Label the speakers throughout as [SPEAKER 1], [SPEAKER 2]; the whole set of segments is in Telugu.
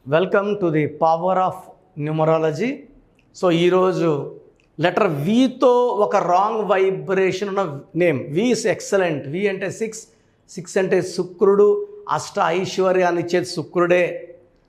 [SPEAKER 1] Welcome to the power of numerology. So ఈరోజు లెటర్ వితో ఒక రాంగ్ వైబ్రేషన్ ఉన్న name. V is excellent. V అంటే సిక్స్ అంటే శుక్రుడు, అష్ట ఐశ్వర్యాన్ని ఇచ్చేది శుక్రుడే.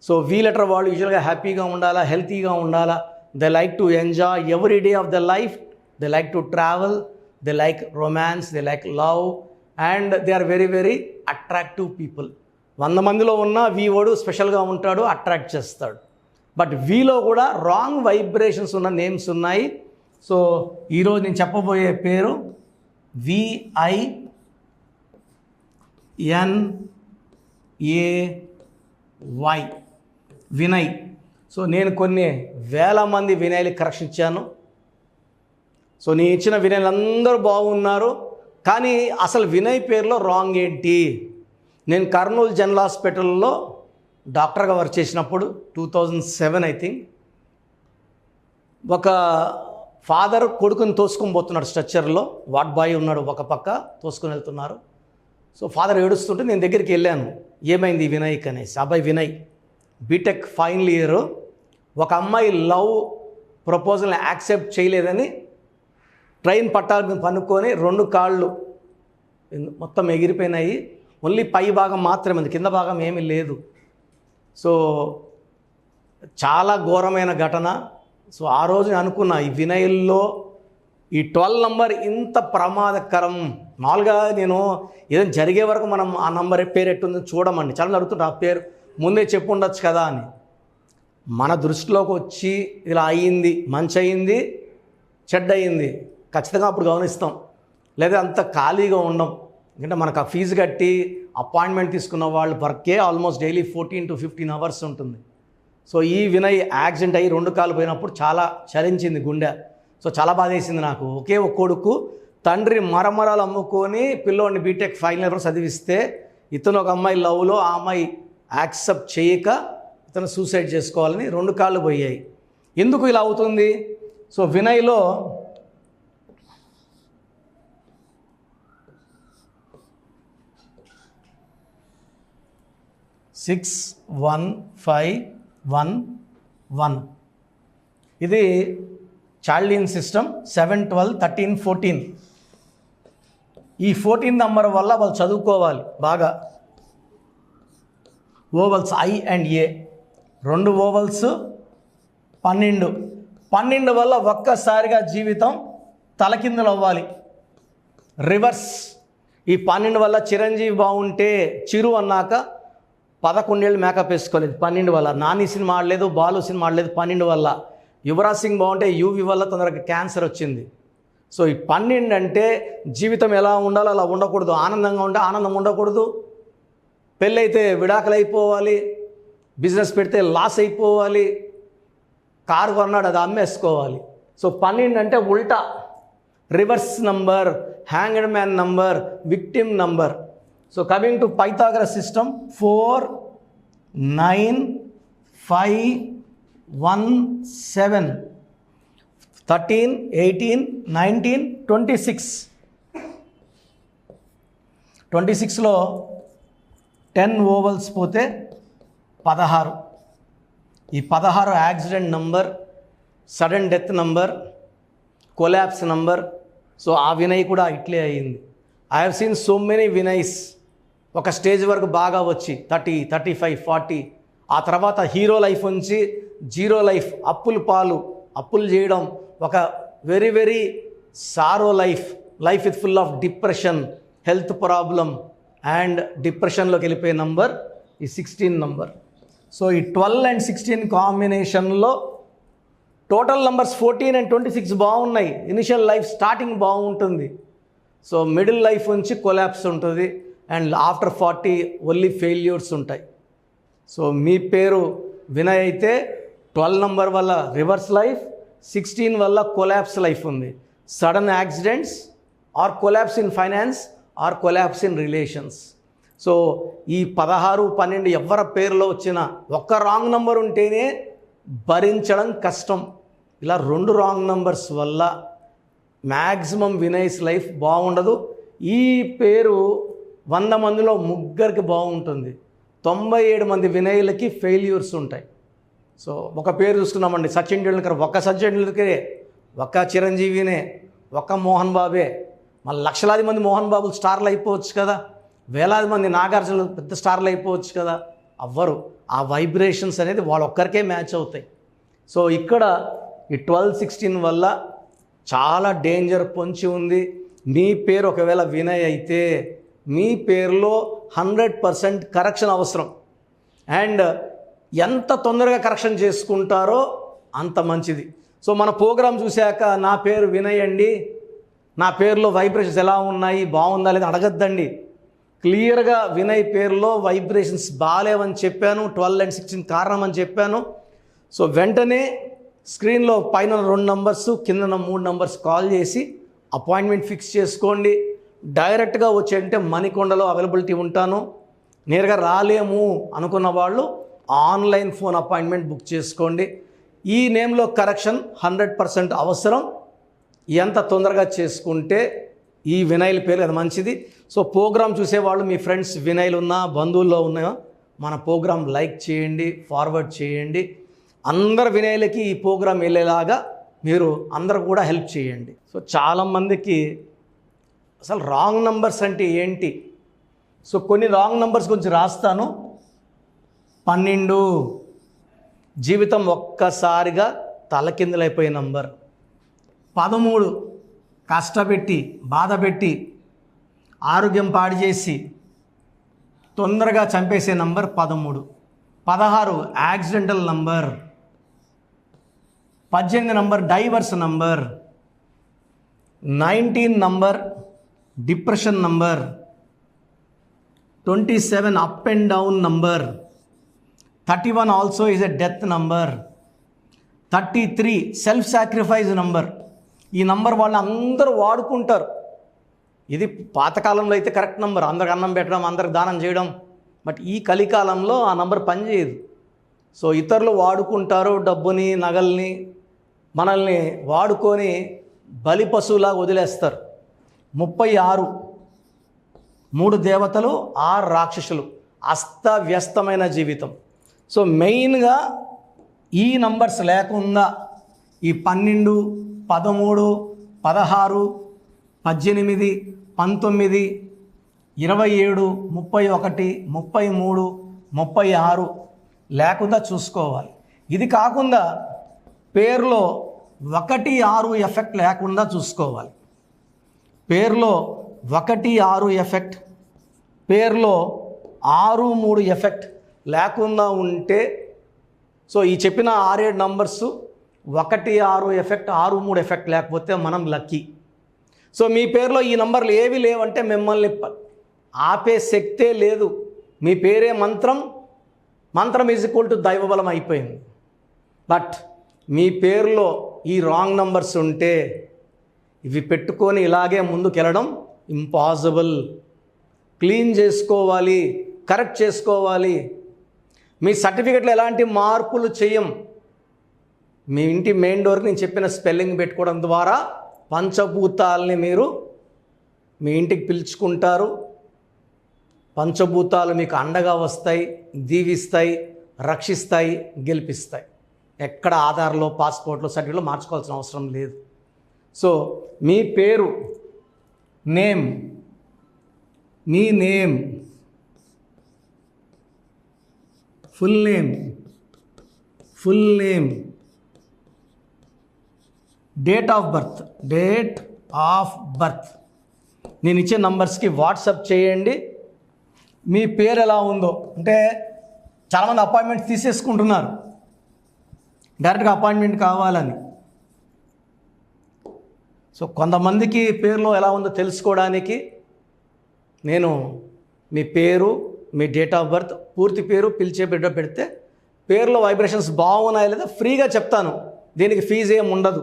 [SPEAKER 1] సో వి లెటర్ వాళ్ళు యూజువల్గా హ్యాపీగా ఉండాలా, హెల్తీగా ఉండాలా. They like to enjoy every day of the life. They like to travel, they like romance, they like love, and they are very very attractive people. 100 మందిలో ఉన్న వీవోడు స్పెషల్గా ఉంటాడు, అట్రాక్ట్ చేస్తాడు. బట్ వీలో కూడా రాంగ్ వైబ్రేషన్స్ ఉన్న నేమ్స్ ఉన్నాయి. సో ఈరోజు నేను చెప్పబోయే పేరు VINAY, వినయ్. సో నేను కొన్ని వేల మంది వినయ్లు కరెక్షన్ ఇచ్చాను. సో నేను ఇచ్చిన వినయ్లు అందరూ బాగున్నారు, కానీ అసలు వినయ్ పేరులో రాంగ్ ఏంటి? నేను కర్నూలు జనరల్ హాస్పిటల్లో డాక్టర్గా వర్క్ చేసినప్పుడు 2007 ఐ థింక్, ఒక ఫాదర్ కొడుకుని తోసుకొని పోతున్నాడు స్ట్రక్చర్లో. వార్డ్ బాయ్ ఉన్నాడు ఒక పక్క, తోసుకొని వెళ్తున్నారు. సో ఫాదర్ ఏడుస్తుంటే నేను దగ్గరికి వెళ్ళాను, ఏమైంది వినయ్కి అనేసి. అబ్బాయి వినయ్ బీటెక్ ఫైనల్ ఇయర్, ఒక అమ్మాయి లవ్ ప్రపోజల్ని యాక్సెప్ట్ చేయలేదని ట్రైన్ పట్టాల మీద పనుక్కొని 2 కాళ్ళు మొత్తం ఎగిరిపోయినాయి. ఓన్లీ పై భాగం మాత్రమే ఉంది, కింద భాగం ఏమీ లేదు. సో చాలా ఘోరమైన ఘటన. సో ఆ రోజు నేను అనుకున్నా, ఈ వినయ్లో ఈ 12 నంబర్ ఇంత ప్రమాదకరం. మామూలుగా నేను ఏదైనా జరిగే వరకు మనం ఆ నంబర్ పేరు ఎట్టుంది చూడమండి. చాలా అడుగుతుంటా, ఆ పేరు ముందే చెప్పు ఉండొచ్చు కదా అని. మన దృష్టిలోకి వచ్చి ఇలా అయ్యింది, మంచి అయ్యింది, చెడ్డ అయ్యింది, ఖచ్చితంగా అప్పుడు గమనిస్తాం. లేదా అంత ఖాళీగా ఉండం. ఎందుకంటే మనకు ఆ ఫీజు కట్టి అపాయింట్మెంట్ తీసుకున్న వాళ్ళు వర్కే ఆల్మోస్ట్ డైలీ 14 to 15 అవర్స్ ఉంటుంది. సో ఈ వినయ్ యాక్సిడెంట్ అయ్యి 2 కాళ్ళు పోయినప్పుడు చాలా చలించింది గుండె. సో చాలా బాధ వేసింది నాకు. ఒకే ఒక కొడుకు, తండ్రి మరమరాలు అమ్ముకొని పిల్లోడిని బీటెక్ ఫైనల్ ఇయర్ చదివిస్తే ఇతను ఒక అమ్మాయి లవ్లో, ఆ అమ్మాయి యాక్సెప్ట్ చేయక ఇతను సూసైడ్ చేసుకోవాలని 2 కాళ్ళు పోయాయి. ఎందుకు ఇలా అవుతుంది? సో వినయ్లో 61511 ఇది చార్లిన్ సిస్టమ్. 7, 12, 13, 14. ఈ 14 నంబర్ వల్ల వాళ్ళు చదువుకోవాలి బాగా. Ovals I and A, 2 ovals 12 వల్ల ఒక్కసారిగా జీవితం తలకిందులు అవ్వాలి. రివర్స్. ఈ 12 వల్ల చిరంజీవి బాగుంటే చిరు అన్నాక 11 ఏళ్ళు మేకప్ వేసుకోలేదు 12 వల్ల. నాని సినిమా ఆడలేదు, బాలు సినిమా ఆడలేదు 12 వల్ల. యువరాజ్ సింగ్ బాగుంటే యూవి వల్ల తొందరగా క్యాన్సర్ వచ్చింది. సో ఈ 12 అంటే జీవితం ఎలా ఉండాలో అలా ఉండకూడదు. ఆనందంగా ఉంటే ఆనందం ఉండకూడదు. పెళ్ళైతే విడాకులు అయిపోవాలి, బిజినెస్ పెడితే లాస్ అయిపోవాలి, కారు కొన్నాడు అది అమ్మేసుకోవాలి. సో 12 అంటే ఉల్టా, reverse number, hanged man number, victim number. So coming to Pythagoras system, 4, 9, 5, 1, 7, 13, 18, 19, 26. 26లో 10 ఓవల్స్ పోతే 16. ఈ 16 accident number, sudden death number, collapse number. So ఆ వినయ్ కూడా ఇట్లే అయ్యింది. I have seen so many Vinays ఒక స్టేజ్ వరకు బాగా వచ్చి 30, 35, 40, ఆ తర్వాత హీరో లైఫ్ నుంచి జీరో లైఫ్, అప్పులు పాలు, అప్పులు చేయడం, ఒక very very sorrow life with full of depression, health problem and డిప్రెషన్లోకి వెళ్ళిపోయే నంబర్ ఈ 16 నంబర్. సో ఈ 12 and 16 కాంబినేషన్లో టోటల్ నంబర్స్ 14 and 26 బాగున్నాయి. ఇనిషియల్ లైఫ్ స్టార్టింగ్ బాగుంటుంది. సో మిడిల్ లైఫ్ నుంచి కొలాప్స్ ఉంటుంది అండ్ ఆఫ్టర్ 40 ఓన్లీ ఫెయిల్యూర్స్ ఉంటాయి. సో మీ పేరు వినయ్ అయితే 12 నంబర్ వల్ల రివర్స్ లైఫ్, 16 వల్ల కొలాప్స్ లైఫ్ ఉంది. Sudden accidents or collapse in finance or collapse in relations. So ఈ 16, 12 ఎవరి పేరులో వచ్చినా ఒక్క రాంగ్ నంబర్ ఉంటేనే భరించడం కష్టం. ఇలా 2 రాంగ్ నంబర్స్ వల్ల మ్యాక్సిమం వినయ్స్ లైఫ్ బాగుండదు. ఈ పేరు 100 మందిలో 3 బాగుంటుంది, 97 మంది వినయులకి ఫెయిల్యూర్స్ ఉంటాయి. సో ఒక పేరు చూసుకున్నామండి, సచిన్ టెండూల్కర్. ఒక్క సచిన్ టెండూల్కరే, ఒక్క చిరంజీవినే, ఒక్క మోహన్ బాబే. మళ్ళీ లక్షలాది మంది మోహన్ బాబులు స్టార్లు అయిపోవచ్చు కదా, వేలాది మంది నాగార్జున పెద్ద స్టార్లు అయిపోవచ్చు కదా. అవ్వరు. ఆ వైబ్రేషన్స్ అనేది వాళ్ళొక్కరికే మ్యాచ్ అవుతాయి. సో ఇక్కడ ఈ 1216 వల్ల చాలా డేంజర్ పొంచి ఉంది. మీ పేరు ఒకవేళ వినయ్ అయితే మీ పేరులో 100% కరెక్షన్ అవసరం. అండ్ ఎంత తొందరగా కరెక్షన్ చేసుకుంటారో అంత మంచిది. సో మన ప్రోగ్రాం చూశాక నా పేరు వినయ్ అండి, నా పేరులో వైబ్రేషన్స్ ఎలా ఉన్నాయి, బాగుందా లేదా అడగద్దండి. క్లియర్గా వినయ్ పేరులో వైబ్రేషన్స్ బాగాలేవని చెప్పాను, 12 and 16 కారణం అని చెప్పాను. సో వెంటనే స్క్రీన్లో పైన 2 నంబర్స్, కింద 3 నంబర్స్ కాల్ చేసి అపాయింట్మెంట్ ఫిక్స్ చేసుకోండి. డైరెక్ట్గా వచ్చేంటే మణికొండలో అవైలబిలిటీ ఉంటాను. నేరుగా రాలేము అనుకున్న వాళ్ళు ఆన్లైన్ ఫోన్ అపాయింట్మెంట్ బుక్ చేసుకోండి. ఈ నేమ్లో కరెక్షన్ 100% అవసరం. ఎంత తొందరగా చేసుకుంటే ఈ వినైల్ పేరు అది మంచిది. సో ప్రోగ్రామ్ చూసేవాళ్ళు మీ ఫ్రెండ్స్ వినైలు ఉన్నా, బంధువుల్లో ఉన్నాయో మన ప్రోగ్రాం లైక్ చేయండి, ఫార్వర్డ్ చేయండి. అందరు వినైలకి ఈ ప్రోగ్రాం వెళ్ళేలాగా మీరు అందరూ కూడా హెల్ప్ చేయండి. సో చాలామందికి అసలు రాంగ్ నంబర్స్ అంటే ఏంటి, సో కొన్ని రాంగ్ నంబర్స్ గురించి రాస్తాను. 12 జీవితం ఒక్కసారిగా తలకిందులైపోయే నంబర్. 13 కష్టపెట్టి బాధపెట్టి ఆరోగ్యం పాడు చేసి తొందరగా చంపేసే number 13. 16 accidental number. 18 number divorce number. 19 number depression number. 27 up and down number. 31 also is a death number. 33 self sacrifice number. ఈ నంబర్ వాళ్ళు అందరూ వాడుకుంటారు. ఇది పాతకాలంలో అయితే కరెక్ట్ నంబర్, అందరికి అన్నం పెట్టడం, అందరికి దానం చేయడం. బట్ ఈ కలికాలంలో ఆ నంబర్ పనిచేయదు. సో ఇతరులు వాడుకుంటారు డబ్బుని, నగల్ని, మనల్ని వాడుకొని బలి పశువులాగా వదిలేస్తారు. 36 3 దేవతలు 6 రాక్షసులు. అస్తవ్యస్తమైన జీవితం. సో మెయిన్గా ఈ నంబర్స్ లేకుండా ఈ 12, 13, 16, 18, 19, 27, 31, 33, 36 లేకుండా చూసుకోవాలి. ఇది కాకుండా పేరులో 1, 6 ఎఫెక్ట్ లేకుండా చూసుకోవాలి. పేరులో 1, 6 ఎఫెక్ట్, పేరులో 6, 3 ఎఫెక్ట్ లేకుండా ఉంటే, సో ఈ చెప్పిన 6-7 నంబర్స్ 1, 6 ఎఫెక్ట్, 6, 3 ఎఫెక్ట్ లేకపోతే మనం లక్కీ. సో మీ పేరులో ఈ నంబర్లు ఏవి లేవంటే మిమ్మల్ని ఆపే శక్తే లేదు. మీ పేరే మంత్రం, మంత్రం ఈజ్ ఈక్వల్ టు దైవబలం అయిపోయింది. బట్ మీ పేరులో ఈ రాంగ్ నంబర్స్ ఉంటే ఇవి పెట్టుకొని ఇలాగే ముందుకెళ్ళడం ఇంపాసిబుల్. క్లీన్ చేసుకోవాలి, కరెక్ట్ చేసుకోవాలి. మీ సర్టిఫికెట్లో ఎలాంటి మార్పులు చేయం. మీ ఇంటి మెయిన్ డోర్కి నేను చెప్పిన స్పెల్లింగ్ పెట్టుకోవడం ద్వారా పంచభూతాలని మీరు మీ ఇంటికి పిలుచుకుంటారు. పంచభూతాలు మీకు అండగా వస్తాయి, దీవిస్తాయి, రక్షిస్తాయి, గెలిపిస్తాయి. ఎక్కడ ఆధార్లో, పాస్పోర్ట్లో, సర్టిఫికెట్లో మార్చుకోవాల్సిన అవసరం లేదు. సో మీ పేరు, name, me name, full name, date of birth నేను ఇచ్చే నంబర్స్కి వాట్సాప్ చేయండి. మీ పేరు ఎలా ఉందో, అంటే చాలామంది అపాయింట్మెంట్స్ తీసేసుకుంటున్నారు డైరెక్ట్గా అపాయింట్మెంట్ కావాలని. సో కొంతమందికి పేరులో ఎలా ఉందో తెలుసుకోవడానికి నేను మీ పేరు, మీ డేట్ ఆఫ్ బర్త్, పూర్తి పేరు, పిలిచే బిడ్డ పెడితే పేరులో వైబ్రేషన్స్ బాగున్నాయి లేదా ఫ్రీగా చెప్తాను. దీనికి ఫీజు ఏమి ఉండదు.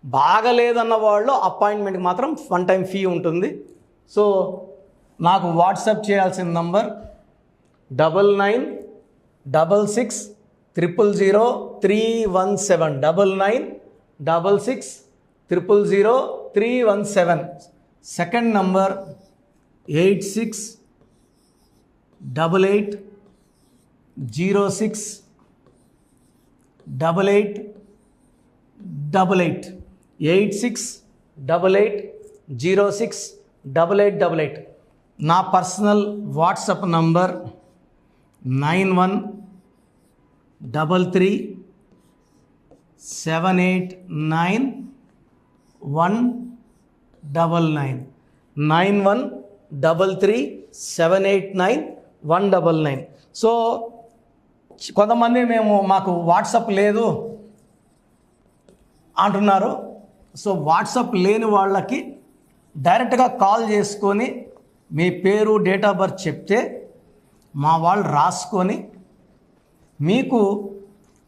[SPEAKER 1] బాగలేదన్న వాళ్ళు అపాయింట్మెంట్కి మాత్రం 1 టైం ఫీ ఉంటుంది. సో నాకు వాట్సాప్ చేయాల్సిన నంబర్ 9966000317 9966000317. Second number 8688 868888 8688068888. నా పర్సనల్ వాట్సాప్ నంబర్ 9133789199 9133789199. సో కొంతమంది మాకు వాట్సాప్ లేదు అంటున్నారు. సో వాట్సాప్ లేని వాళ్ళకి డైరెక్ట్గా కాల్ చేసుకొని మీ పేరు, డేట్ ఆఫ్ బర్త్ చెప్తే మా వాళ్ళు రాసుకొని మీకు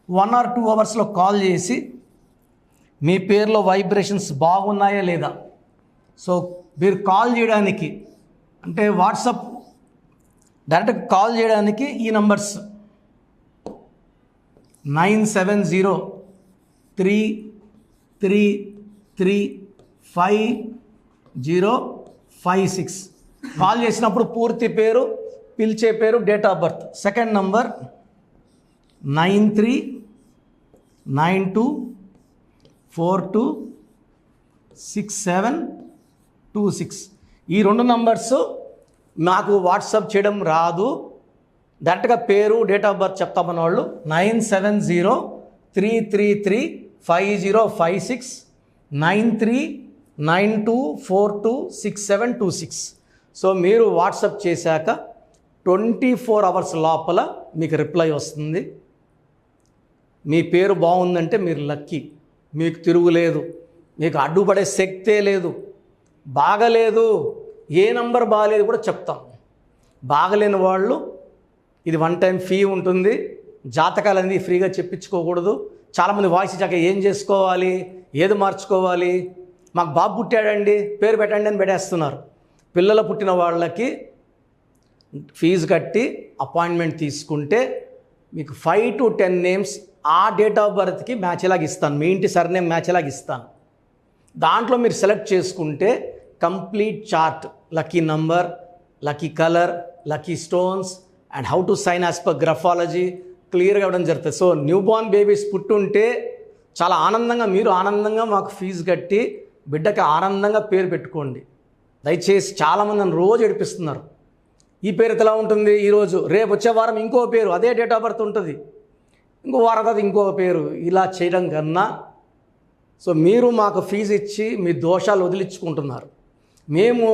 [SPEAKER 1] 1 or 2 అవర్స్లో కాల్ చేసి మీ పేరులో వైబ్రేషన్స్ బాగున్నాయా లేదా. సో మీరు కాల్ చేయడానికి అంటే వాట్సాప్ డైరెక్ట్గా కాల్ చేయడానికి ఈ నంబర్స్ 9703335056. కాల్ చేసినప్పుడు పూర్తి పేరు, పిలిచే పేరు, date of birth. Second number 9392426726. ఈ 2 నంబర్స్ నాకు వాట్సాప్ చేయడం రాదు, డైరెక్ట్గా పేరు, డేట్ ఆఫ్ బర్త్ చెప్తామన్న వాళ్ళు 9703335056 9392426726. సో మీరు వాట్సాప్ చేశాక 24 అవర్స్ లోపల మీకు రిప్లై వస్తుంది. మీ పేరు బాగుందంటే మీరు లక్కీ, మీకు తిరుగులేదు, మీకు అడ్డుపడే శక్తే లేదు. బాగలేదు, ఏ నంబర్ బాగలేదు కూడా చెప్తాం. బాగలేని వాళ్ళు ఇది 1 టైం ఫీ ఉంటుంది. జాతకాలు అనేది ఫ్రీగా చెప్పించుకోకూడదు. చాలామంది వాయిస్ ఇచ్చాక ఏం చేసుకోవాలి, ఏది మార్చుకోవాలి, మాకు బాబు పుట్టాడండి పేరు పెట్టండి అని పెట్టేస్తున్నారు. పిల్లలు పుట్టిన వాళ్ళకి ఫీజు కట్టి అపాయింట్మెంట్ తీసుకుంటే మీకు 5 to 10 నేమ్స్ ఆ డేట్ ఆఫ్ బర్త్కి మ్యాచ్ ఎలాగ ఇస్తాను, మీ ఇంటి సర్నేమ్ మ్యాచ్ ఎలాగ ఇస్తాను. దాంట్లో మీరు సెలెక్ట్ చేసుకుంటే complete chart, lucky number, lucky colour, lucky stones and how to sign as per graphology క్లియర్గా ఇవ్వడం జరుగుతుంది. సో న్యూ బార్న్ బేబీస్ పుట్టుంటే చాలా ఆనందంగా, మీరు ఆనందంగా మాకు ఫీజు కట్టి బిడ్డకి ఆనందంగా పేరు పెట్టుకోండి. దయచేసి చాలామంది నన్ను రోజు ఏడిపిస్తున్నారు. ఈ పేరు ఎలా ఉంటుంది ఈరోజు, రేపు వచ్చే వారం ఇంకో పేరు, అదే డేట్ ఆఫ్ బర్త్ ఉంటుంది, ఇంకో వారం తర్వాత ఇంకొక పేరు. ఇలా చేయడం కన్నా సో మీరు మాకు ఫీజు ఇచ్చి మీ దోషాలు వదిలించుకుంటున్నారు. మేము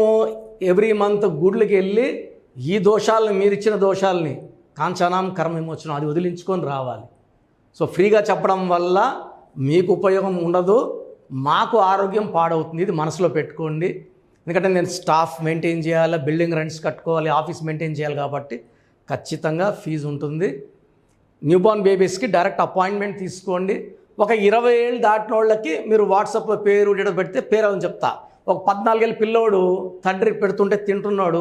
[SPEAKER 1] ఎవ్రీ మంత్ గుడ్లకి వెళ్ళి ఈ దోషాలని, మీరు ఇచ్చిన దోషాలని కాంచనాం కర్మ విమోచనం అది వదిలించుకొని రావాలి. సో ఫ్రీగా చెప్పడం వల్ల మీకు ఉపయోగం ఉండదు, మాకు ఆరోగ్యం పాడవుతుంది. ఇది మనసులో పెట్టుకోండి. ఎందుకంటే నేను స్టాఫ్ మెయింటైన్ చేయాలి, బిల్డింగ్ రెంట్స్ కట్టుకోవాలి, ఆఫీస్ మెయింటైన్ చేయాలి, కాబట్టి ఖచ్చితంగా ఫీజు ఉంటుంది. న్యూబార్న్ బేబీస్కి డైరెక్ట్ అపాయింట్మెంట్ తీసుకోండి. ఒక 20 ఏళ్ళు దాటిన వాళ్ళకి మీరు వాట్సాప్లో పేరు డేట్ పెడితే పేరు అని చెప్తా. ఒక 14 ఏళ్ళ పిల్లోడు తండ్రికి పెడుతుంటే తింటున్నాడు,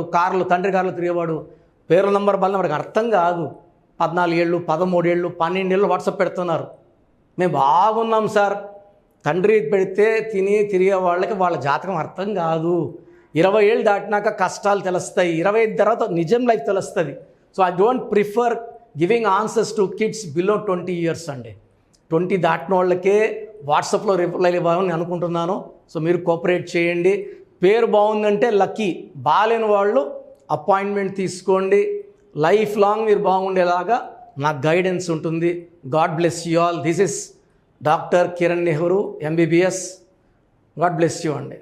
[SPEAKER 1] తండ్రి కారులో తిరిగేవాడు, పేరు నంబర్ వల్ల వాడికి అర్థం కాదు. 14 ఏళ్ళు, 13 ఏళ్ళు, 12 ఏళ్ళు వాట్సాప్ పెడుతున్నారు. మేము బాగున్నాం సార్, తండ్రి పెడితే తిరిగే వాళ్ళకి వాళ్ళ జాతకం అర్థం కాదు. 20 ఏళ్ళు దాటినాక కష్టాలు తెలుస్తాయి, 25 తర్వాత నిజం లైఫ్ తెలుస్తుంది. So I don't prefer giving answers to kids below 20 years అండి. 20 దాటిన వాళ్ళకే వాట్సాప్లో రిప్లై ఇవ్వాలని అనుకుంటున్నాను. సో మీరు కోఆపరేట్ చేయండి. పేరు బాగుందంటే లక్కీ, బాగాలేని వాళ్ళు అపాయింట్మెంట్ తీసుకోండి. లైఫ్ లాంగ్ మీరు బాగుండేలాగా నాకు గైడెన్స్ ఉంటుంది. God bless you all. This is doctor Kiran Nehru, MBBS. God bless you అండి.